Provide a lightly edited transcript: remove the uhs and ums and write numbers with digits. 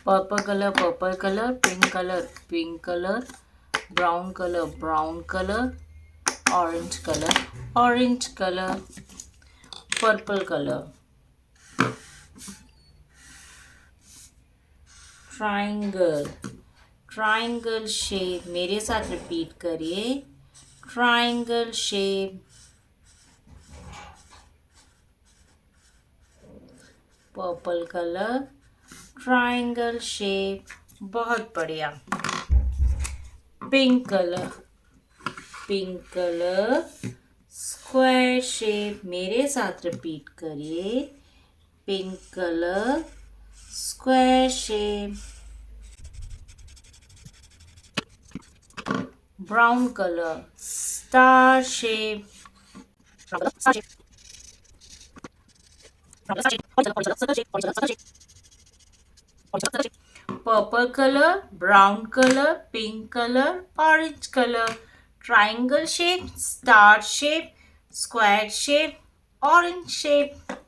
purple color, pink color, brown color, orange color, purple color. Triangle shape, मेरे साथ repeat करिए, triangle shape, purple colour, triangle shape, बहुत बढ़िया। Pink colour, square shape, मेरे साथ repeat करिए, pink colour, square shape. Brown colour, star shape, purple colour, brown colour, pink colour, orange colour, triangle shape, star shape, square shape, orange shape.